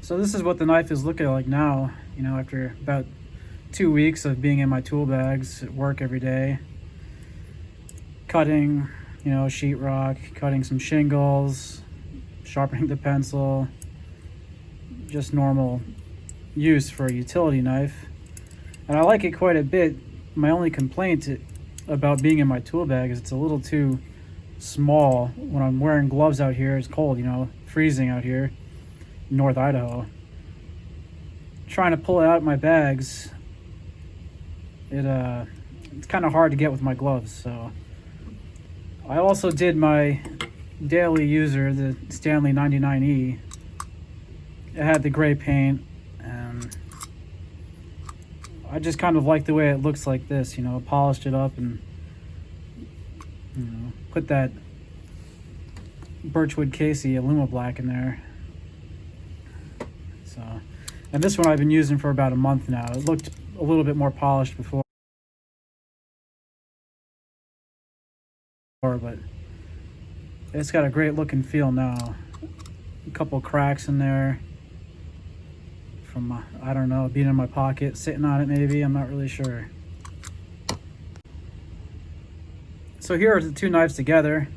So this is what the knife is looking like now, you know, after about 2 weeks of being in my tool bags at work every day. Cutting, you know, sheetrock, cutting some shingles, sharpening the pencil, just normal use for a utility knife. And I like it quite a bit. My only complaint about being in my tool bag is it's a little too small. When I'm wearing gloves out here, it's cold, you know, freezing out here in North Idaho. Trying to pull it out of my bags, it's kind of hard to get with my gloves. So I also did my daily user, the Stanley 99E. It had the gray paint, and I just kind of like the way it looks like this, you know, polished it up and, you know, put that Birchwood Casey Aluma Black in there. So, and this one I've been using for about a month now. It looked a little bit more polished before, but it's got a great look and feel now. A couple cracks in there from, I don't know, being in my pocket, sitting on it maybe, I'm not really sure. So here are the two knives together.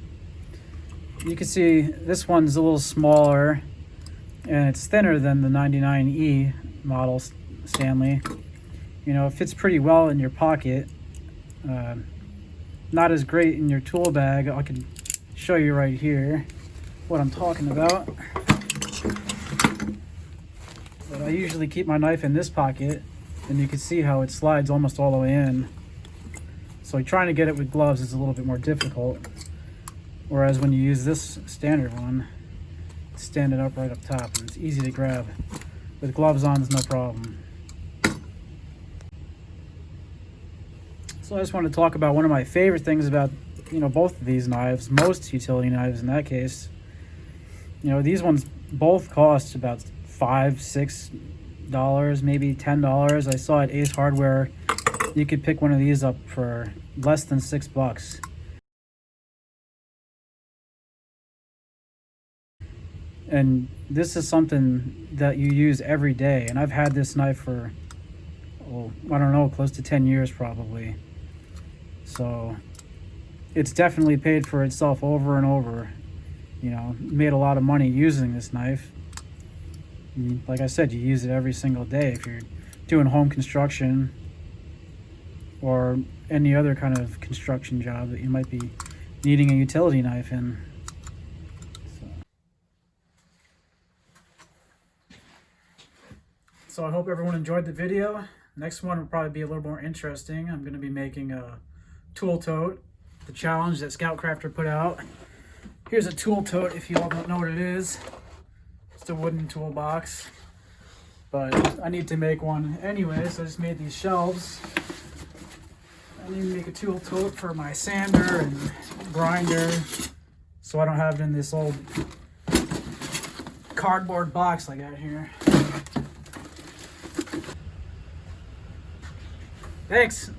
You can see this one's a little smaller and it's thinner than the 99E model Stanley. You know, it fits pretty well in your pocket. Not as great in your tool bag. I can show you right here what I'm talking about. But I usually keep my knife in this pocket, and you can see how it slides almost all the way in. So trying to get it with gloves is a little bit more difficult. Whereas when you use this standard one, stand it up right up top and it's easy to grab. With gloves on, it's no problem. So I just wanted to talk about one of my favorite things about, you know, both of these knives, most utility knives in that case. You know, these ones both cost about $5-6, maybe $10. I saw at Ace Hardware you could pick one of these up for less than $6. And this is something that you use every day, and I've had this knife for, oh, I don't know, close to 10 years probably. So it's definitely paid for itself over and over. You know, made a lot of money using this knife. And like I said, you use it every single day if you're doing home construction or any other kind of construction job that you might be needing a utility knife in. So I hope everyone enjoyed the video. Next one will probably be a little more interesting. I'm going to be making a tool tote, the challenge that Scoutcrafter put out. Here's a tool tote if you all don't know what it is. It's a wooden toolbox, but I need to make one anyway, so I just made these shelves. I need to make a tool tote for my sander and grinder, so I don't have it in this old cardboard box I got here. Thanks.